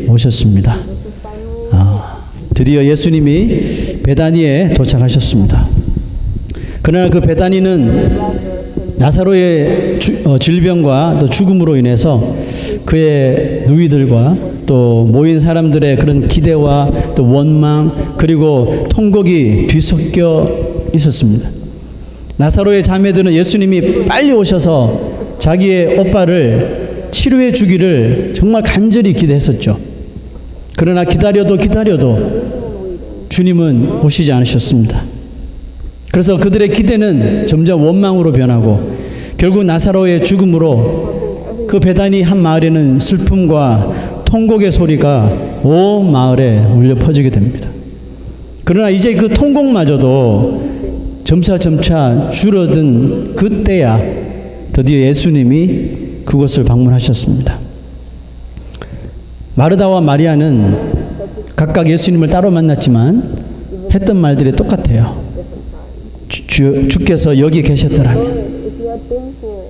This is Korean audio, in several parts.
오셨습니다. 드디어 예수님이 베다니에 도착하셨습니다. 그러나 그 베다니는 나사로의 질병과 또 죽음으로 인해서 그의 누이들과 또 모인 사람들의 그런 기대와 또 원망 그리고 통곡이 뒤섞여 있었습니다. 나사로의 자매들은 예수님이 빨리 오셔서 자기의 오빠를 치료해 주기를 정말 간절히 기대했었죠. 그러나 기다려도 주님은 오시지 않으셨습니다. 그래서 그들의 기대는 점점 원망으로 변하고 결국 나사로의 죽음으로 그 베다니 한 마을에는 슬픔과 통곡의 소리가 온 마을에 울려 퍼지게 됩니다. 그러나 이제 그 통곡마저도 점차 줄어든 그때야 드디어 예수님이 그곳을 방문하셨습니다. 마르다와 마리아는 각각 예수님을 따로 만났지만 했던 말들이 똑같아요. 주께서 여기 계셨더라면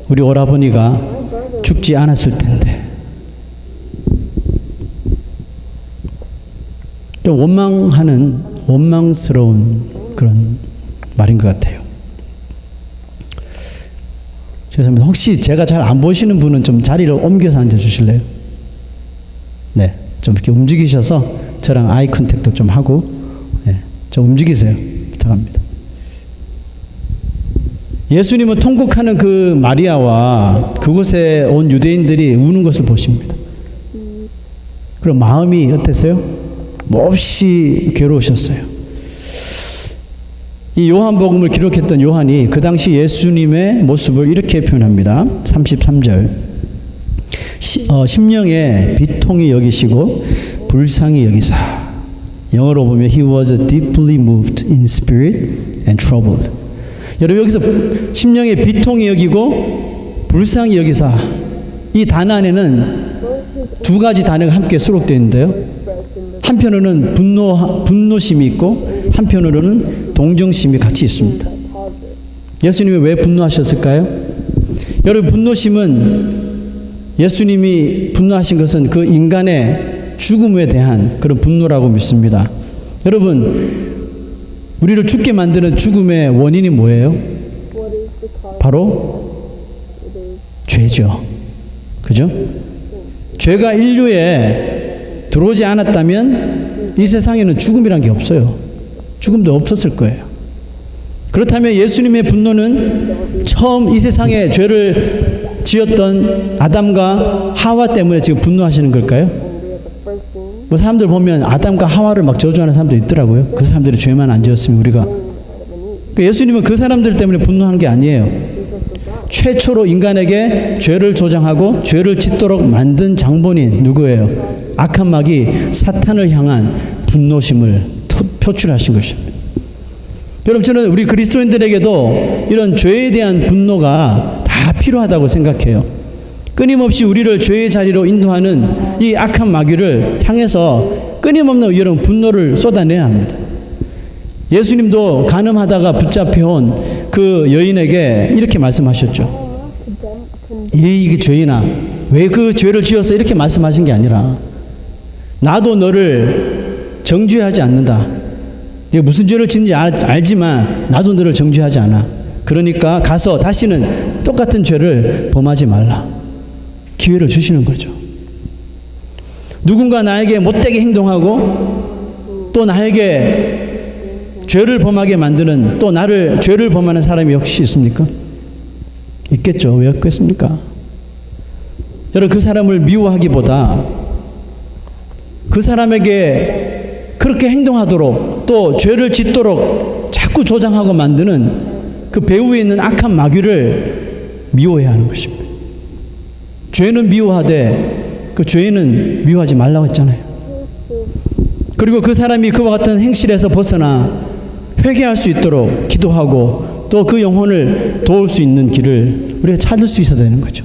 우리 오라버니가 죽지 않았을 텐데. 좀 원망스러운 그런 말인 것 같아요. 죄송합니다. 혹시 제가 잘 안 보시는 분은 좀 자리를 옮겨서 앉아 주실래요? 네, 좀 이렇게 움직이셔서 저랑 아이 컨택도 좀 하고, 네, 좀 움직이세요. 부탁합니다. 예수님은 통곡하는 그 마리아와 그곳에 온 유대인들이 우는 것을 보십니다. 그럼 마음이 어땠어요? 몹시 괴로우셨어요. 이 요한복음을 기록했던 요한이 그 당시 예수님의 모습을 이렇게 표현합니다. 33절. 심령에 비통히 여기시고 불쌍히 여기사. 영어로 보면 He was deeply moved in spirit and troubled. 여러분 여기서 심령에 비통히 여기고 불쌍히 여기사, 이 단어 안에는 두 가지 단어가 함께 수록되어 있는데요. 한편으로는 분노심이 있고 한편으로는 동정심이 같이 있습니다. 예수님이 왜 분노하셨을까요? 여러분 분노심은 예수님이 분노하신 것은 그 인간의 죽음에 대한 그런 분노라고 믿습니다. 여러분 우리를 죽게 만드는 죽음의 원인이 뭐예요? 바로 죄죠. 그죠? 죄가 인류에 들어오지 않았다면 이 세상에는 죽음이란 게 없어요. 죽음도 없었을 거예요. 그렇다면 예수님의 분노는 처음 이 세상에 죄를 지었던 아담과 하와 때문에 지금 분노하시는 걸까요? 뭐 사람들 보면 아담과 하와를 막 저주하는 사람도 있더라고요. 그 사람들이 죄만 안 지었으면 우리가. 예수님은 그 사람들 때문에 분노한 게 아니에요. 최초로 인간에게 죄를 조장하고 죄를 짓도록 만든 장본인 누구예요? 악한 마귀 사탄을 향한 분노심을 표출하신 것입니다. 여러분 저는 우리 그리스도인들에게도 이런 죄에 대한 분노가 다 필요하다고 생각해요. 끊임없이 우리를 죄의 자리로 인도하는 이 악한 마귀를 향해서 끊임없는 여러분 분노를 쏟아내야 합니다. 예수님도 간음하다가 붙잡혀온 그 여인에게 이렇게 말씀하셨죠. 이게 죄이나 왜 그 죄를 지어서 이렇게 말씀하신 게 아니라 나도 너를 정죄하지 않는다. 네가 무슨 죄를 짓는지 알지만 나도 너를 정죄하지 않아. 그러니까 가서 다시는 똑같은 죄를 범하지 말라. 기회를 주시는 거죠. 누군가 나에게 못되게 행동하고 또 나에게 죄를 범하게 만드는, 또 나를 죄를 범하는 사람이 혹시 있습니까? 있겠죠. 왜 없겠습니까? 여러분 그 사람을 미워하기보다 그 사람에게 그렇게 행동하도록 또 죄를 짓도록 자꾸 조장하고 만드는 그 배후에 있는 악한 마귀를 미워해야 하는 것입니다. 죄는 미워하되 그 죄인은 미워하지 말라고 했잖아요. 그리고 그 사람이 그와 같은 행실에서 벗어나 회개할 수 있도록 기도하고 또 그 영혼을 도울 수 있는 길을 우리가 찾을 수 있어야 되는 거죠.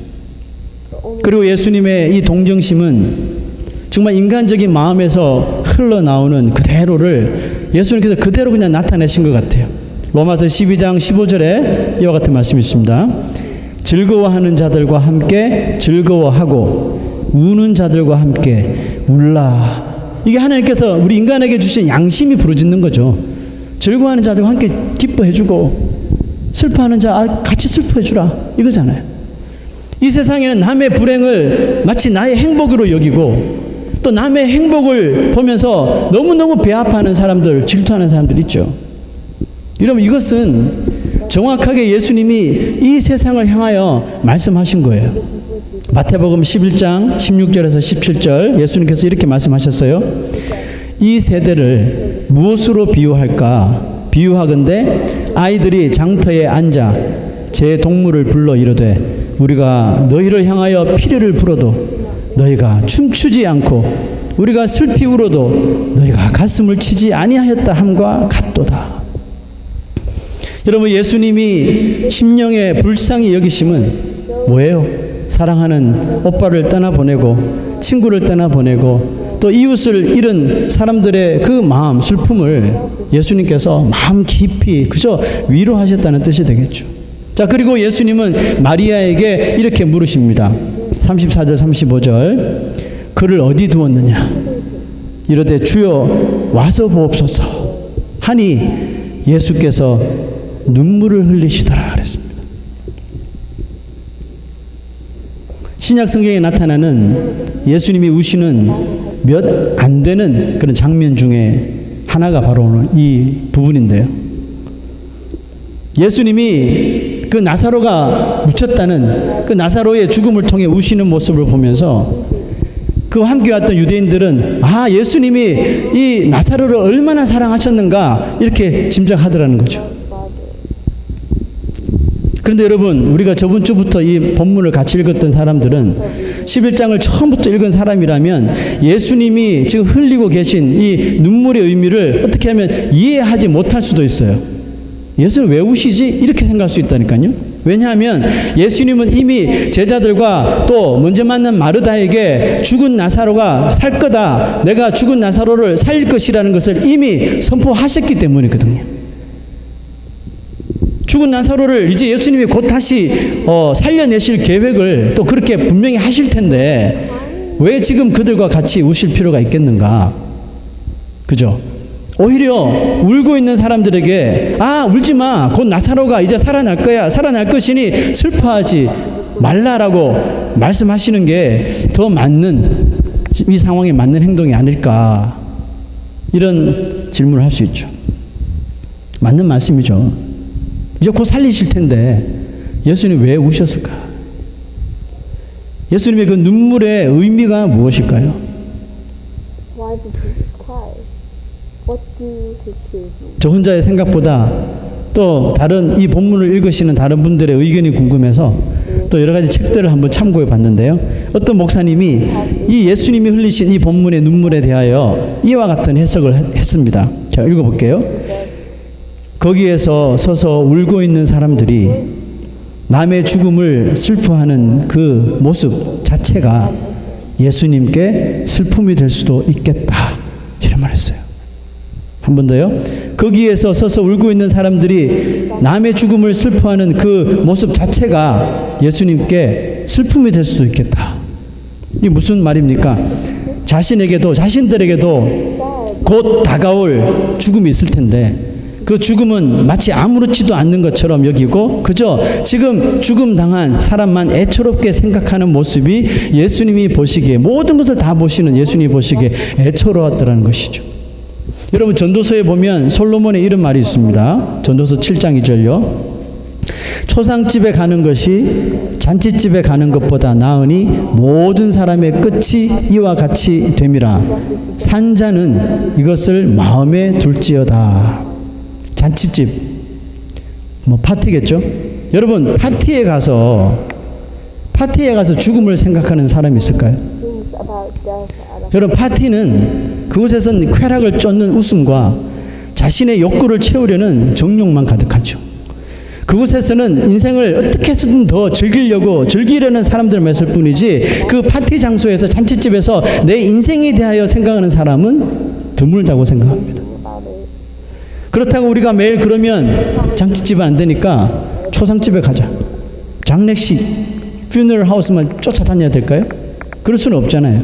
그리고 예수님의 이 동정심은 정말 인간적인 마음에서 흘러나오는 그대로를 예수님께서 그대로 그냥 나타내신 것 같아요. 로마서 12장 15절에 이와 같은 말씀이 있습니다. 즐거워하는 자들과 함께 즐거워하고 우는 자들과 함께 울라. 이게 하나님께서 우리 인간에게 주신 양심이 부르짖는 거죠. 즐거워하는 자들과 함께 기뻐해주고 슬퍼하는 자 같이 슬퍼해주라 이거잖아요. 이 세상에는 남의 불행을 마치 나의 행복으로 여기고 또 남의 행복을 보면서 너무너무 배아파하는 사람들, 질투하는 사람들 있죠. 여러분, 이것은 정확하게 예수님이 이 세상을 향하여 말씀하신 거예요. 마태복음 11장 16절에서 17절 예수님께서 이렇게 말씀하셨어요. 이 세대를 무엇으로 비유할까? 비유하건대 아이들이 장터에 앉아 제 동물을 불러 이르되 우리가 너희를 향하여 피리를 불어도 너희가 춤추지 않고 우리가 슬피 울어도 너희가 가슴을 치지 아니하였다 함과 같도다. 여러분, 예수님이 심령의 불쌍히 여기심은 뭐예요? 사랑하는 오빠를 떠나보내고 친구를 떠나보내고 또 이웃을 잃은 사람들의 그 마음, 슬픔을 예수님께서 마음 깊이 그저 위로하셨다는 뜻이 되겠죠. 자, 그리고 예수님은 마리아에게 이렇게 물으십니다. 34절 35절 그를 어디 두었느냐? 이르되 주여 와서 보옵소서 하니 예수께서 눈물을 흘리시더라 그랬습니다. 신약 성경에 나타나는 예수님이 우시는 몇 안 되는 그런 장면 중에 하나가 바로 이 부분인데요. 예수님이 그 나사로가 묻혔다는 그 나사로의 죽음을 통해 우시는 모습을 보면서 그 함께 왔던 유대인들은 예수님이 이 나사로를 얼마나 사랑하셨는가 이렇게 짐작하더라는 거죠. 그런데 여러분, 우리가 저번 주부터 이 본문을 같이 읽었던 사람들은 11장을 처음부터 읽은 사람이라면 예수님이 지금 흘리고 계신 이 눈물의 의미를 어떻게 하면 이해하지 못할 수도 있어요. 예수는 왜 우시지? 이렇게 생각할 수 있다니까요. 왜냐하면 예수님은 이미 제자들과 또 먼저 만난 마르다에게 죽은 나사로가 살 거다, 내가 죽은 나사로를 살릴 것이라는 것을 이미 선포하셨기 때문이거든요. 죽은 나사로를 이제 예수님이 곧 다시 살려내실 계획을 또 그렇게 분명히 하실 텐데 왜 지금 그들과 같이 우실 필요가 있겠는가? 그죠? 오히려 울고 있는 사람들에게 울지 마, 곧 나사로가 이제 살아날 거야, 살아날 것이니 슬퍼하지 말라라고 말씀하시는 게 더 맞는, 이 상황에 맞는 행동이 아닐까, 이런 질문을 할 수 있죠. 맞는 말씀이죠. 이제 곧 살리실 텐데 예수님 왜 우셨을까? 예수님의 그 눈물의 의미가 무엇일까요? Why did Jesus cry? What do his tears mean? 저 혼자의 생각보다 또 다른 이 본문을 읽으시는 다른 분들의 의견이 궁금해서 또 여러 가지 책들을 한번 참고해 봤는데요. 어떤 목사님이 이 예수님이 흘리신 이 본문의 눈물에 대하여 이와 같은 해석을 했습니다. 자, 읽어볼게요. 거기에서 서서 울고 있는 사람들이 남의 죽음을 슬퍼하는 그 모습 자체가 예수님께 슬픔이 될 수도 있겠다, 이런 말 했어요. 한 번 더요. 거기에서 서서 울고 있는 사람들이 남의 죽음을 슬퍼하는 그 모습 자체가 예수님께 슬픔이 될 수도 있겠다. 이게 무슨 말입니까? 자신에게도, 자신들에게도 곧 다가올 죽음이 있을 텐데 그 죽음은 마치 아무렇지도 않는 것처럼 여기고 그저 지금 죽음 당한 사람만 애처롭게 생각하는 모습이 예수님이 보시기에, 모든 것을 다 보시는 예수님이 보시기에 애처로웠더라는 것이죠. 여러분, 전도서에 보면 솔로몬의 이런 말이 있습니다. 전도서 7장 2절요. 초상집에 가는 것이 잔치집에 가는 것보다 나으니 모든 사람의 끝이 이와 같이 됨이라. 산자는 이것을 마음에 둘지어다. 잔치집, 파티겠죠? 여러분, 파티에 가서 죽음을 생각하는 사람이 있을까요? 여러분, 파티는 그곳에선 쾌락을 쫓는 웃음과 자신의 욕구를 채우려는 정욕만 가득하죠. 그곳에서는 인생을 어떻게 해서든 더 즐기려는 사람들만 있을 뿐이지 그 파티 장소에서, 잔치집에서 내 인생에 대하여 생각하는 사람은 드물다고 생각합니다. 그렇다고 우리가 매일 그러면 잔치집은 안 되니까 초상집에 가자, 장례식, 퓨너럴 하우스만 쫓아다녀야 될까요? 그럴 수는 없잖아요.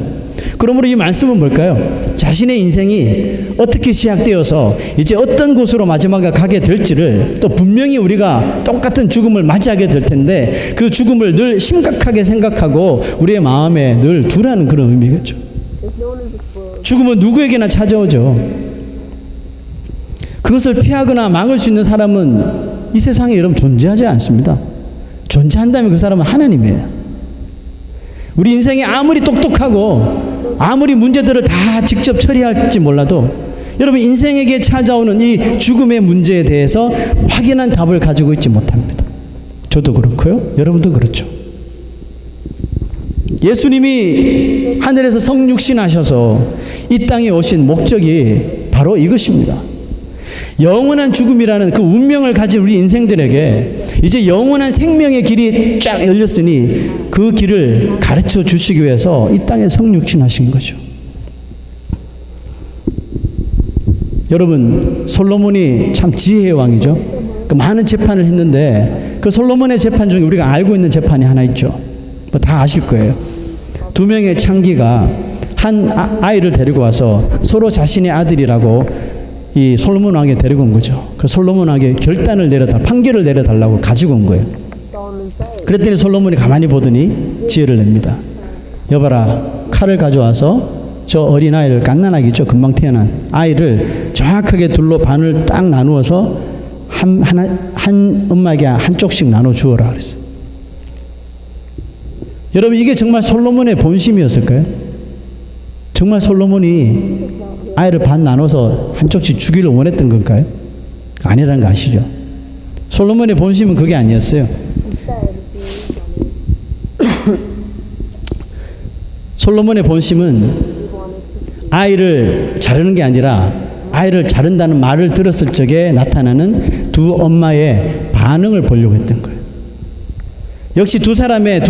그러므로 이 말씀은 뭘까요? 자신의 인생이 어떻게 시작되어서 이제 어떤 곳으로 마지막에 가게 될지를 또 분명히 우리가 똑같은 죽음을 맞이하게 될 텐데 그 죽음을 늘 심각하게 생각하고 우리의 마음에 늘 두라는 그런 의미겠죠. There's no one in this world. 죽음은 누구에게나 찾아오죠. 그것을 피하거나 막을 수 있는 사람은 이 세상에 여러분 존재하지 않습니다. 존재한다면 그 사람은 하나님이에요. 우리 인생이 아무리 똑똑하고 아무리 문제들을 다 직접 처리할지 몰라도 여러분 인생에게 찾아오는 이 죽음의 문제에 대해서 확연한 답을 가지고 있지 못합니다. 저도 그렇고요. 여러분도 그렇죠. 예수님이 하늘에서 성육신하셔서 이 땅에 오신 목적이 바로 이것입니다. 영원한 죽음이라는 그 운명을 가진 우리 인생들에게 이제 영원한 생명의 길이 쫙 열렸으니 그 길을 가르쳐 주시기 위해서 이 땅에 성육신하신 거죠. 여러분, 솔로몬이 참 지혜의 왕이죠. 그 많은 재판을 했는데 그 솔로몬의 재판 중에 우리가 알고 있는 재판이 하나 있죠. 뭐 다 아실 거예요. 두 명의 창기가 한 아이를 데리고 와서 서로 자신의 아들이라고 이 솔로몬 왕에 데리고 온 거죠. 그 솔로몬 왕에게 판결을 내려달라고 가지고 온 거예요. Solomon said, 그랬더니 솔로몬이 가만히 보더니 지혜를 냅니다. 여봐라, 칼을 가져와서 저 어린아이를 갓난아기죠. 금방 태어난 아이를 정확하게 둘로 반을 딱 나누어서 한 엄마에게 한쪽씩 나눠 주어라 그랬어요. 여러분, 이게 정말 솔로몬의 본심이었을까요? 정말 솔로몬이 아이를 반 나눠서 한쪽씩 주기를 원했던 걸까요? 아니라는 거 아시죠? 솔로몬의 본심은 그게 아니었어요. 솔로몬의 본심은 아이를 자르는 게 아니라 아이를 자른다는 말을 들었을 적에 나타나는 두 엄마의 반응을 보려고 했던 거예요. 역시 두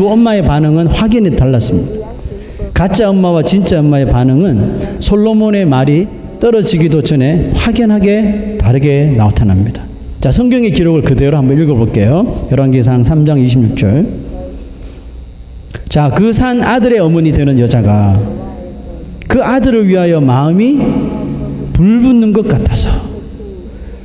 엄마의 반응은 확연히 달랐습니다. 가짜 엄마와 진짜 엄마의 반응은 솔로몬의 말이 떨어지기도 전에 확연하게 다르게 나타납니다. 자, 성경의 기록을 그대로 한번 읽어볼게요. 열왕기상 3장 26절. 자, 그 산 아들의 어머니 되는 여자가 그 아들을 위하여 마음이 불붙는 것 같아서.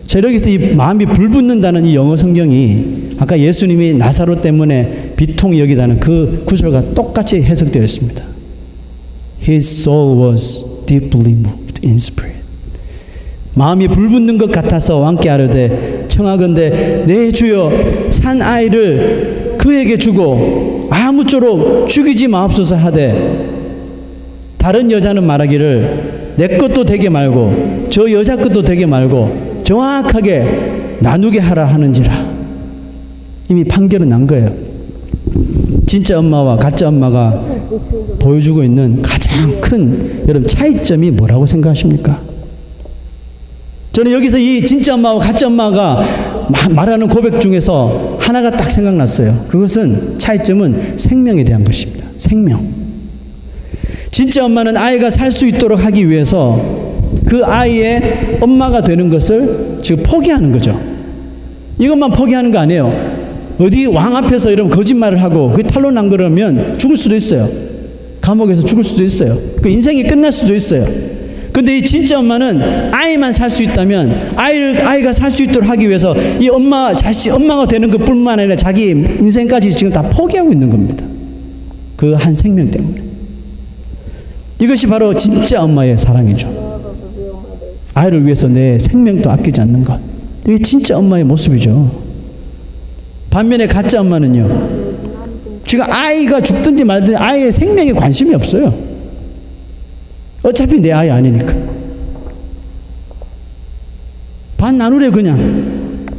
자, 여기서 이 마음이 불붙는다는 이 영어 성경이 아까 예수님이 나사로 때문에 비통이 여기다는 그 구절과 똑같이 해석되어 있습니다. His soul was deeply moved in spirit. 마음이 불붙는 것 같아서 왕께 아뢰되 청하건대 내 주여 산 아이를 그에게 주고 아무쪼록 죽이지 마옵소서 하되 다른 여자는 말하기를 내 것도 되게 말고 저 여자 것도 되게 말고 정확하게 나누게 하라 하는지라. 이미 판결은 난 거예요. 진짜 엄마와 가짜 엄마가 보여주고 있는 가장 큰 여러분 차이점이 뭐라고 생각하십니까? 저는 여기서 이 진짜 엄마와 가짜 엄마가 말하는 고백 중에서 하나가 딱 생각났어요. 그것은 차이점은 생명에 대한 것입니다. 생명. 진짜 엄마는 아이가 살 수 있도록 하기 위해서 그 아이의 엄마가 되는 것을 지금 포기하는 거죠. 이것만 포기하는 거 아니에요. 어디 왕 앞에서 이런 거짓말을 하고 그게 탄로난 거라면 죽을 수도 있어요. 감옥에서 죽을 수도 있어요. 그 인생이 끝날 수도 있어요. 근데 이 진짜 엄마는 아이만 살 수 있다면 아이가 살 수 있도록 하기 위해서 이 엄마가 되는 것뿐만 아니라 자기 인생까지 지금 다 포기하고 있는 겁니다. 그 한 생명 때문에. 이것이 바로 진짜 엄마의 사랑이죠. 아이를 위해서 내 생명도 아끼지 않는 것. 이게 진짜 엄마의 모습이죠. 반면에 가짜 엄마는요, 지금 아이가 죽든지 말든지 아이의 생명에 관심이 없어요. 어차피 내 아이 아니니까. 반 나누래 그냥.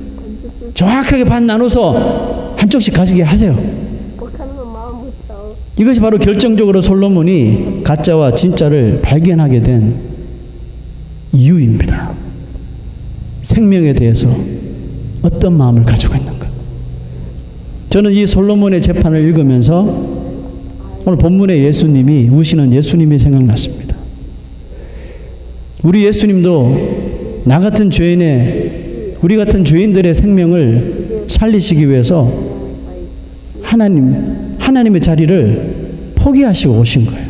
정확하게 반 나눠서 한쪽씩 가지게 하세요. what kind of a mom would tell? 이것이 바로 결정적으로 솔로몬이 가짜와 진짜를 발견하게 된 이유입니다. 생명에 대해서 어떤 마음을 가지고 있는가. 저는 이 솔로몬의 재판을 읽으면서 오늘 본문의 예수님이 우시는 예수님이 생각났습니다. 우리 예수님도 나 같은 우리 같은 죄인들의 생명을 살리시기 위해서 하나님의 자리를 포기하시고 오신 거예요.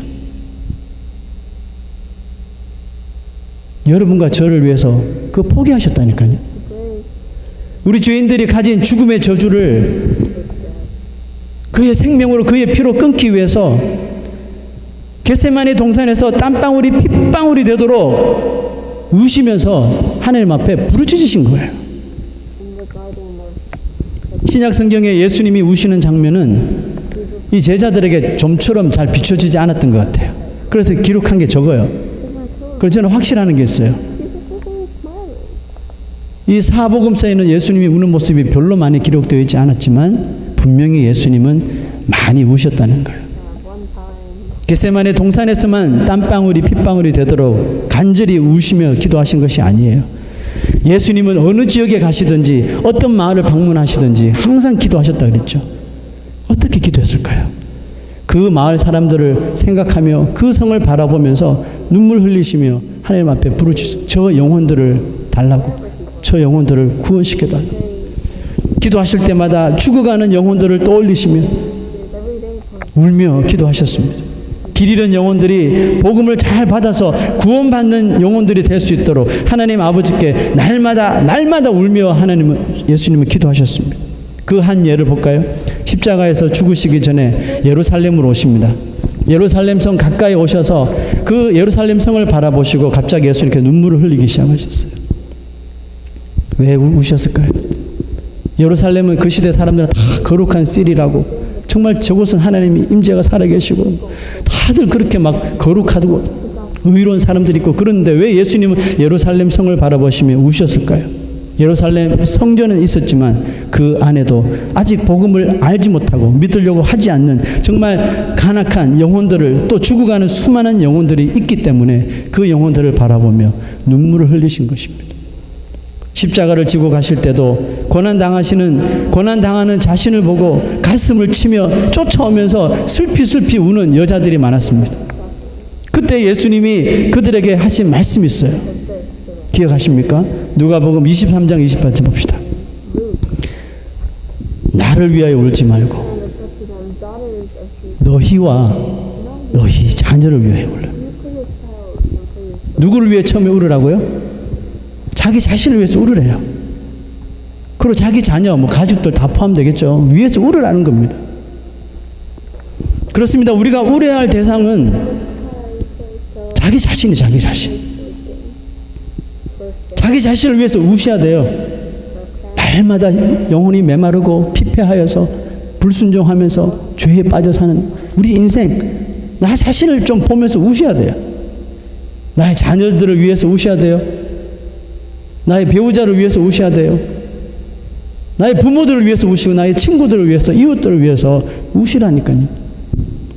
여러분과 저를 위해서 그 포기하셨다니까요. 우리 죄인들이 가진 죽음의 저주를 그의 생명으로 그의 피로 끊기 위해서 겟세마네 동산에서 땀방울이 핏방울이 되도록 우시면서 하나님 앞에 부르짖으신 거예요. 신약 성경에 예수님이 우시는 장면은 이 제자들에게 좀처럼 잘 비춰지지 않았던 것 같아요. 그래서 기록한 게 적어요. 그래서 저는 확실하는 게 있어요. 이 사복음서에는 예수님이 우는 모습이 별로 많이 기록되어 있지 않았지만 분명히 예수님은 많이 우셨다는 거예요. 겟세마네 동산에서만 땀방울이 핏방울이 되도록 간절히 우시며 기도하신 것이 아니에요. 예수님은 어느 지역에 가시든지 어떤 마을을 방문하시든지 항상 기도하셨다 그랬죠. 어떻게 기도했을까요? 그 마을 사람들을 생각하며 그 성을 바라보면서 눈물 흘리시며 하나님 앞에 부르짖으 저 영혼들을 달라고, 저 영혼들을 구원시켜 달라고. 기도하실 때마다 죽어가는 영혼들을 떠올리시며 울며 기도하셨습니다. 길 잃은 영혼들이 복음을 잘 받아서 구원받는 영혼들이 될 수 있도록 하나님 아버지께 날마다 울며 예수님은 기도하셨습니다. 그 한 예를 볼까요? 십자가에서 죽으시기 전에 예루살렘으로 오십니다. 예루살렘 성 가까이 오셔서 그 예루살렘 성을 바라보시고 갑자기 예수님께 눈물을 흘리기 시작하셨어요. 왜 우셨을까요? 예루살렘은 그 시대 사람들은 다 거룩한 씰이라고, 정말 저곳은 하나님이 임재가 살아계시고 다들 그렇게 막 거룩하고 의로운 사람들이 있고, 그런데 왜 예수님은 예루살렘 성을 바라보시며 우셨을까요? 예루살렘 성전은 있었지만 그 안에도 아직 복음을 알지 못하고 믿으려고 하지 않는 정말 간악한 영혼들을, 또 죽어가는 수많은 영혼들이 있기 때문에 그 영혼들을 바라보며 눈물을 흘리신 것입니다. 십자가를 지고 가실 때도 고난당하는 자신을 보고 가슴을 치며 쫓아오면서 슬피 우는 여자들이 많았습니다. 그때 예수님이 그들에게 하신 말씀이 있어요. 기억하십니까? 누가복음 23장 28절 봅시다. 나를 위하여 울지 말고 너희와 너희 자녀를 위하여 울라. 누구를 위해 처음에 울으라고요? 자기 자신을 위해서 울으래요. 그리고 자기 자녀, 가족들 다 포함되겠죠. 위해서 울으라는 겁니다. 그렇습니다. 우리가 울어야 할 대상은 자기 자신이 자기 자신을 위해서 우셔야 돼요. 날마다 영혼이 메마르고 피폐하여서 불순종하면서 죄에 빠져 사는 우리 인생, 나 자신을 좀 보면서 우셔야 돼요. 나의 자녀들을 위해서 우셔야 돼요. 나의 배우자를 위해서 우셔야 돼요. 나의 부모들을 위해서 우시고 나의 친구들을 위해서, 이웃들을 위해서 우시라니까요.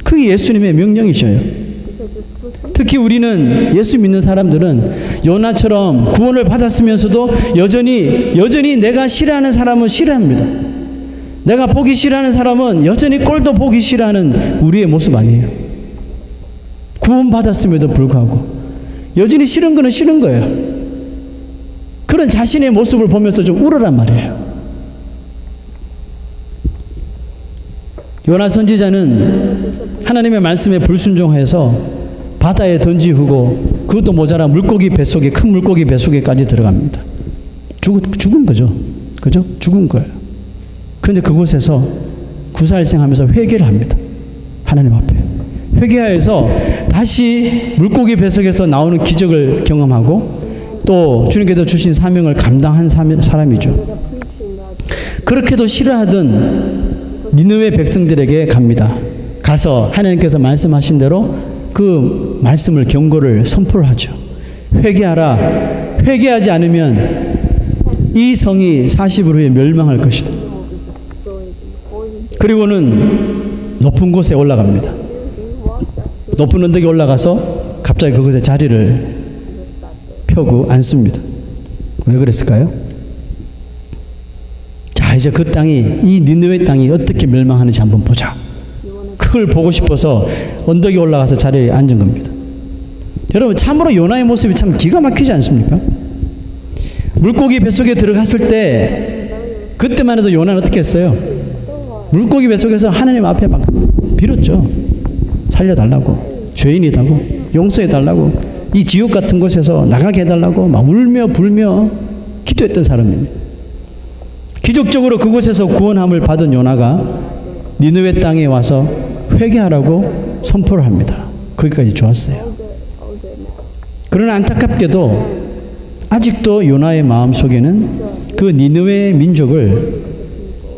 그게 예수님의 명령이셔요. 특히 우리는, 예수 믿는 사람들은 요나처럼 구원을 받았으면서도 여전히 내가 싫어하는 사람은 싫어합니다. 내가 보기 싫어하는 사람은 여전히 꼴도 보기 싫어하는 우리의 모습 아니에요. 구원 받았음에도 불구하고 여전히 싫은 거는 싫은 거예요. 그런 자신의 모습을 보면서 좀 울으란 말이에요. 요나 선지자는 하나님의 말씀에 불순종해서 바다에 던지고 그것도 모자라 물고기 뱃속에, 큰 물고기 뱃속에까지 들어갑니다. 죽은 거죠. 그죠? 죽은 거예요. 그런데 그곳에서 구사일생하면서 회개를 합니다. 하나님 앞에. 회개하여서 다시 물고기 뱃속에서 나오는 기적을 경험하고 또 주님께서 주신 사명을 감당한 사람이죠. 그렇게도 싫어하던 니느웨 백성들에게 갑니다. 가서 하나님께서 말씀하신 대로 그 말씀을, 경고를 선포를 하죠. 회개하라. 회개하지 않으면 이 성이 40일 후에 멸망할 것이다. 그리고는 높은 곳에 올라갑니다. 높은 언덕에 올라가서 갑자기 그곳에 자리를 펴고 앉습니다. 왜 그랬을까요? 자, 이제 그 땅이, 이 니느웨 땅이 어떻게 멸망하는지 한번 보자. 그걸 보고 싶어서 언덕에 올라가서 자리에 앉은 겁니다. 여러분, 참으로 요나의 모습이 참 기가 막히지 않습니까? 물고기 뱃속에 들어갔을 때 그때만 해도 요나는 어떻게 했어요? 물고기 뱃속에서 하나님 앞에 막 빌었죠. 살려달라고, 죄인이다고, 용서해달라고, 이 지옥 같은 곳에서 나가게 해달라고 막 울며 불며 기도했던 사람입니다. 기적적으로 그곳에서 구원함을 받은 요나가 니느웨 땅에 와서 회개하라고 선포를 합니다. 거기까지 좋았어요. 그러나 안타깝게도 아직도 요나의 마음속에는 그 니느웨 민족을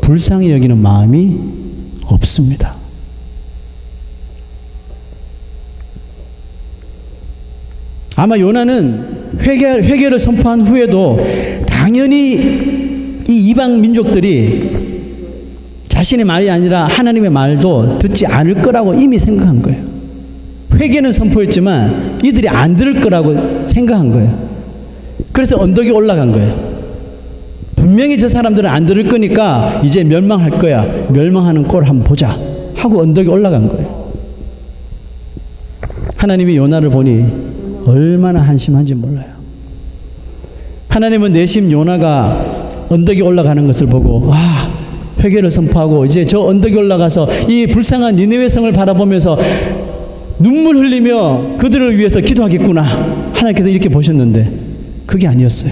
불쌍히 여기는 마음이 없습니다. 아마 요나는 회개를 선포한 후에도 당연히 이 이방 민족들이 자신의 말이 아니라 하나님의 말도 듣지 않을 거라고 이미 생각한 거예요. 회개는 선포했지만 이들이 안 들을 거라고 생각한 거예요. 그래서 언덕에 올라간 거예요. 분명히 저 사람들은 안 들을 거니까 이제 멸망할 거야. 멸망하는 꼴을 한번 보자 하고 언덕에 올라간 거예요. 하나님이 요나를 보니 얼마나 한심한지 몰라요. 하나님은 내심 요나가 언덕에 올라가는 것을 보고 와, 회개를 선포하고 이제 저 언덕에 올라가서 이 불쌍한 니느웨 성을 바라보면서 눈물 흘리며 그들을 위해서 기도하겠구나, 하나님께서 이렇게 보셨는데 그게 아니었어요.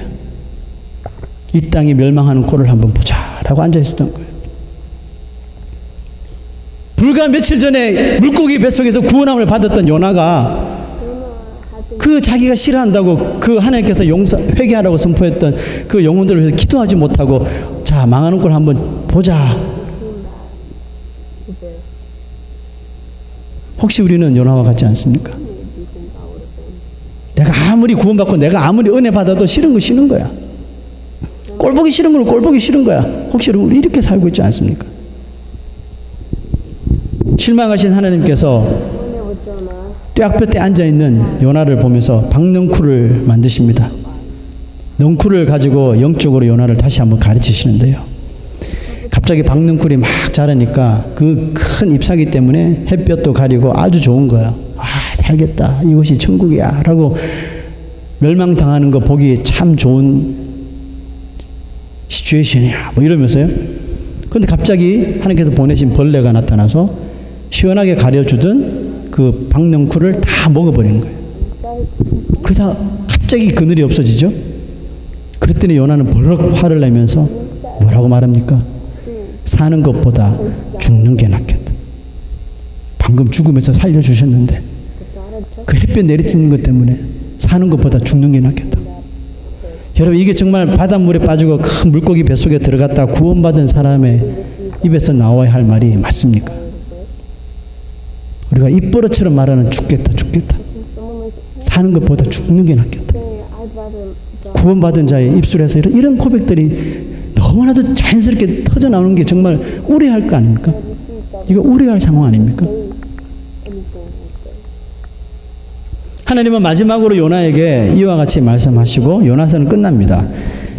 이 땅이 멸망하는 꼴을 한번 보자 라고 앉아 있었던 거예요. 불과 며칠 전에 물고기 뱃속에서 구원함을 받았던 요나가 그 자기가 싫어한다고 그 하나님께서 회개하라고 선포했던 그 영혼들을 위해서 기도하지 못하고 자, 망하는 걸 한번 보자. 혹시 우리는 요나와 같지 않습니까? 내가 아무리 구원받고 내가 아무리 은혜 받아도 싫은 거 싫은 거야. 꼴 보기 싫은 건 꼴 보기 싫은 거야. 혹시 여러분 이렇게 살고 있지 않습니까? 실망하신 하나님께서 뙤약볕에 앉아있는 요나를 보면서 박넝쿨을 만드십니다. 넝쿨을 가지고 영적으로 요나를 다시 한번 가르치시는데요. 갑자기 박넝쿨이 막 자라니까 그 큰 잎사귀 때문에 햇볕도 가리고 아주 좋은 거야. 아, 살겠다. 이곳이 천국이야. 라고 멸망당하는 거 보기 참 좋은 시츄에이션이야. 뭐 이러면서요. 그런데 갑자기 하나님께서 보내신 벌레가 나타나서 시원하게 가려주던 그 박넝쿨을 다 먹어버리는 거예요. 그러다 갑자기 그늘이 없어지죠. 그랬더니 요나는 버럭 화를 내면서 뭐라고 말합니까? 사는 것보다 죽는 게 낫겠다. 방금 죽음에서 살려주셨는데 그 햇볕 내리쬐는 것 때문에 사는 것보다 죽는 게 낫겠다. 여러분, 이게 정말 바닷물에 빠지고 큰 물고기 뱃속에 들어갔다 구원받은 사람의 입에서 나와야 할 말이 맞습니까? 우리가 입버릇처럼 말하는 죽겠다 죽겠다, 사는 것보다 죽는 게 낫겠다. 구원받은 자의 입술에서 이런 고백들이 너무나도 자연스럽게 터져나오는 게 정말 우려할 거 아닙니까? 이거 우려할 상황 아닙니까? 하나님은 마지막으로 요나에게 이와 같이 말씀하시고 요나서는 끝납니다.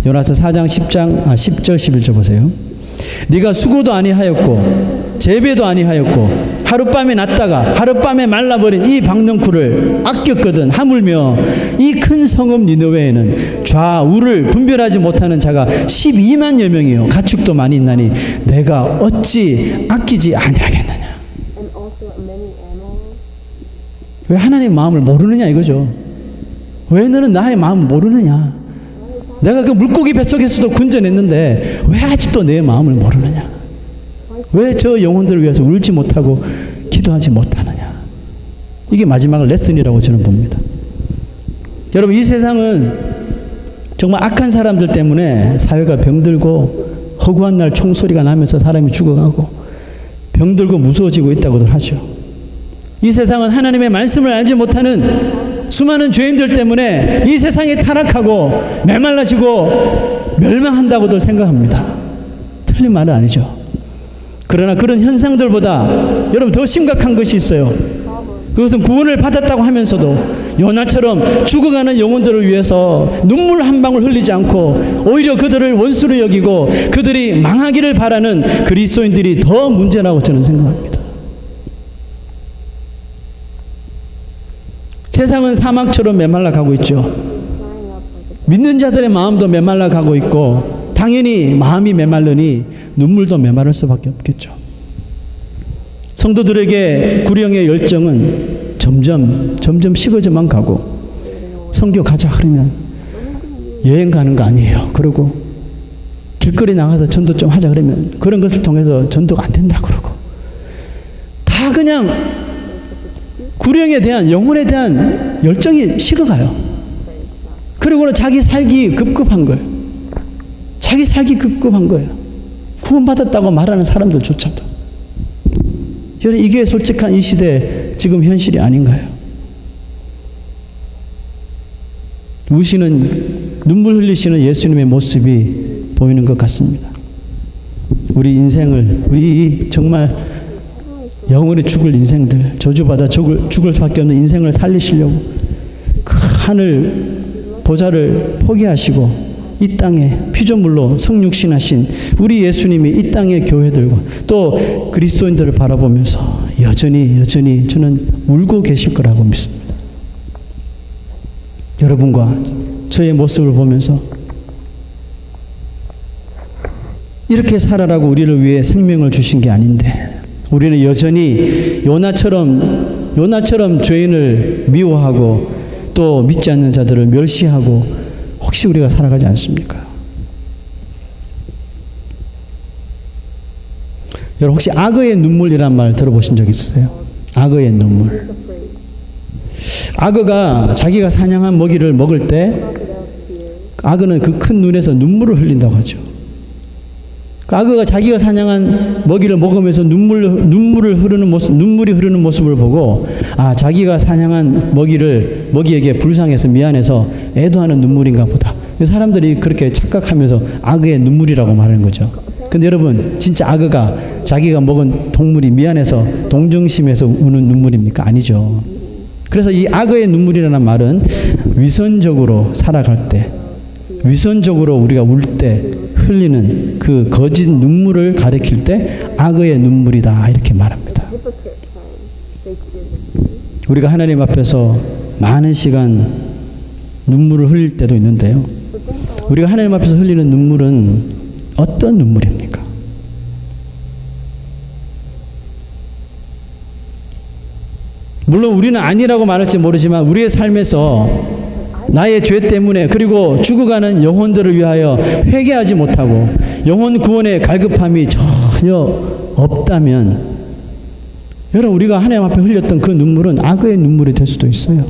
요나서 4장 10절 11절 보세요. 네가 수고도 아니하였고 재배도 아니하였고 하룻밤에 났다가 하룻밤에 말라버린 이 박넝쿨을 아꼈거든. 하물며 이 큰 성읍 니느웨에는 좌우를 분별하지 못하는 자가 12만여 명이요 가축도 많이 있나니 내가 어찌 아끼지 아니하겠느냐. 왜 하나님 마음을 모르느냐 이거죠. 왜 너는 나의 마음을 모르느냐. 내가 그 물고기 뱃속에서도 군전했는데 왜 아직도 내 마음을 모르느냐. 왜 저 영혼들을 위해서 울지 못하고 기도하지 못하느냐. 이게 마지막 레슨이라고 저는 봅니다. 여러분, 이 세상은 정말 악한 사람들 때문에 사회가 병들고 허구한 날 총소리가 나면서 사람이 죽어가고 병들고 무서워지고 있다고들 하죠. 이 세상은 하나님의 말씀을 알지 못하는 수많은 죄인들 때문에 이 세상에 타락하고 메말라지고 멸망한다고도 생각합니다. 틀린 말은 아니죠. 그러나 그런 현상들보다 여러분 더 심각한 것이 있어요. 그것은 구원을 받았다고 하면서도 요나처럼 죽어가는 영혼들을 위해서 눈물 한 방울 흘리지 않고 오히려 그들을 원수로 여기고 그들이 망하기를 바라는 그리스도인들이 더 문제라고 저는 생각합니다. 세상은 사막처럼 메말라 가고 있죠. 믿는 자들의 마음도 메말라 가고 있고 당연히 마음이 메말르니 눈물도 메마를 수밖에 없겠죠. 성도들에게 구령의 열정은 점점 식어져만 가고 선교 가자 그러면 여행 가는 거 아니에요. 그러고 길거리 나가서 전도 좀 하자 그러면 그런 것을 통해서 전도가 안 된다 그러고 다 그냥 구령에 대한 영혼에 대한 열정이 식어가요. 그리고는 자기 살기 급급한 거예요. 자기 살기 급급한 거예요. 구원받았다고 말하는 사람들조차도. 여러분 이게 솔직한 이 시대 지금 현실이 아닌가요? 우시는 눈물 흘리시는 예수님의 모습이 보이는 것 같습니다. 우리 인생을 우리 정말 영원히 죽을 인생들 저주받아 죽을 수밖에 없는 인생을 살리시려고 그 하늘 보좌를 포기하시고 이 땅에 피조물로 성육신하신 우리 예수님이 이 땅의 교회들과 또 그리스도인들을 바라보면서 여전히 저는 울고 계실 거라고 믿습니다. 여러분과 저의 모습을 보면서 이렇게 살아라고 우리를 위해 생명을 주신 게 아닌데 우리는 여전히 요나처럼 죄인을 미워하고 또 믿지 않는 자들을 멸시하고 혹시 우리가 살아가지 않습니까? 여러분 혹시 악어의 눈물이란 말 들어보신 적 있으세요? 악어의 눈물. 악어가 자기가 사냥한 먹이를 먹을 때 악어는 그 큰 눈에서 눈물을 흘린다고 하죠. 그 악어가 자기가 사냥한 먹이를 먹으면서 눈물이 흐르는 모습을 보고 아 자기가 사냥한 먹이에게 불쌍해서 미안해서 애도하는 눈물인가 보다. 사람들이 그렇게 착각하면서 악어의 눈물이라고 말하는 거죠. 근데 여러분 진짜 악어가 자기가 먹은 동물이 미안해서 동정심에서 우는 눈물입니까? 아니죠. 그래서 이 악어의 눈물이라는 말은 위선적으로 살아갈 때 위선적으로 우리가 울 때 흘리는 그 거짓 눈물을 가리킬 때 악어의 눈물이다 이렇게 말합니다. 우리가 하나님 앞에서 많은 시간 눈물을 흘릴 때도 있는데요. 우리가 하나님 앞에서 흘리는 눈물은 어떤 눈물입니까? 물론 우리는 아니라고 말할지 모르지만 우리의 삶에서 나의 죄 때문에 그리고 죽어가는 영혼들을 위하여 회개하지 못하고 영혼 구원의 갈급함이 전혀 없다면 여러분 우리가 하나님 앞에 흘렸던 그 눈물은 악어의 눈물이 될 수도 있어요.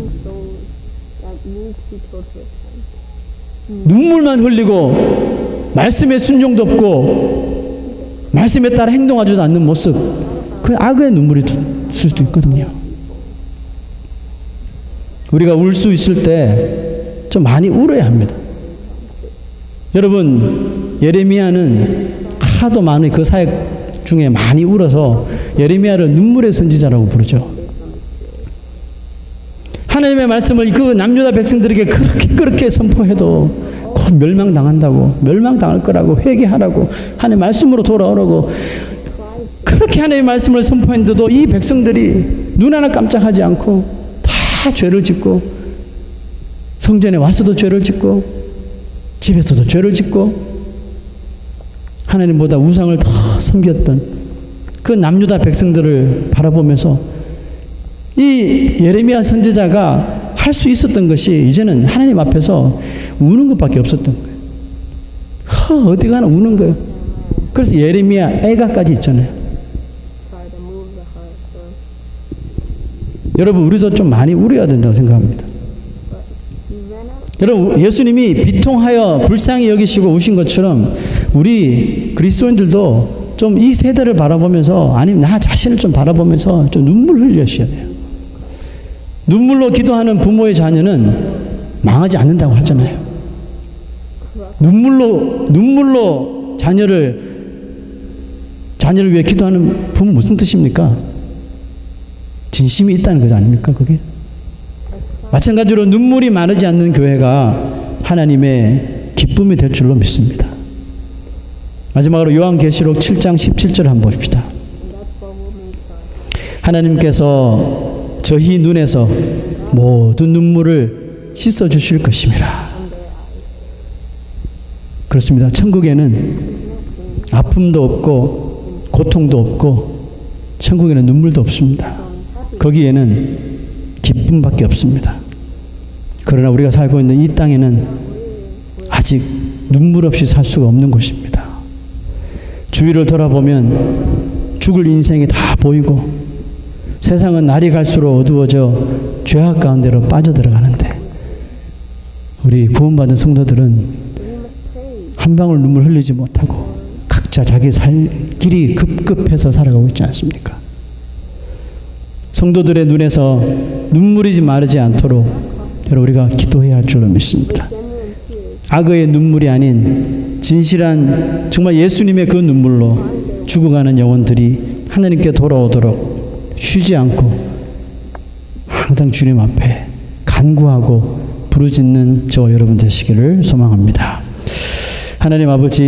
눈물만 흘리고 말씀에 순종도 없고 말씀에 따라 행동하지도 않는 모습 그 악어의 눈물이 될 수도 있거든요. 우리가 울 수 있을 때 좀 많이 울어야 합니다. 여러분 예레미야는 하도 많은 그 사역 중에 많이 울어서 예레미야를 눈물의 선지자라고 부르죠. 하나님의 말씀을 그 남유다 백성들에게 그렇게 선포해도 곧 멸망당한다고 멸망당할 거라고 회개하라고 하나님 말씀으로 돌아오라고 그렇게 하나님의 말씀을 선포했는데도 이 백성들이 눈 하나 깜짝하지 않고 다 죄를 짓고 성전에 와서도 죄를 짓고 집에서도 죄를 짓고 하나님보다 우상을 더 섬겼던 그 남유다 백성들을 바라보면서 이 예레미야 선지자가 할 수 있었던 것이 이제는 하나님 앞에서 우는 것밖에 없었던 거예요. 어디 가나 우는 거예요. 그래서 예레미야 애가까지 있잖아요. 여러분 우리도 좀 많이 울어야 된다고 생각합니다. 여러분 예수님이 비통하여 불쌍히 여기시고 우신 것처럼 우리 그리스도인들도 좀 이 세대를 바라보면서 아니면 나 자신을 좀 바라보면서 좀 눈물 흘려주셔야 돼요. 눈물로 기도하는 부모의 자녀는 망하지 않는다고 하잖아요. 눈물로 자녀를 위해 기도하는 부모 무슨 뜻입니까? 진심이 있다는 것 아닙니까 그게? 마찬가지로 눈물이 마르지 않는 교회가 하나님의 기쁨이 될 줄로 믿습니다. 마지막으로 요한계시록 7장 17절을 한번 봅시다. 하나님께서 저희 눈에서 모든 눈물을 씻어주실 것임이라. 그렇습니다. 천국에는 아픔도 없고 고통도 없고 천국에는 눈물도 없습니다. 거기에는 기쁨밖에 없습니다. 그러나 우리가 살고 있는 이 땅에는 아직 눈물 없이 살 수가 없는 곳입니다. 주위를 돌아보면 죽을 인생이 다 보이고 세상은 날이 갈수록 어두워져 죄악 가운데로 빠져들어가는데 우리 구원받은 성도들은 한 방울 눈물 흘리지 못하고 각자 자기 살 길이 급급해서 살아가고 있지 않습니까? 성도들의 눈에서 눈물이지 마르지 않도록 여러분 우리가 기도해야 할 줄로 믿습니다. 악의 눈물이 아닌 진실한 정말 예수님의 그 눈물로 죽어가는 영혼들이 하나님께 돌아오도록 쉬지 않고 항상 주님 앞에 간구하고 부르짖는 저와 여러분 되시기를 소망합니다. 하나님 아버지,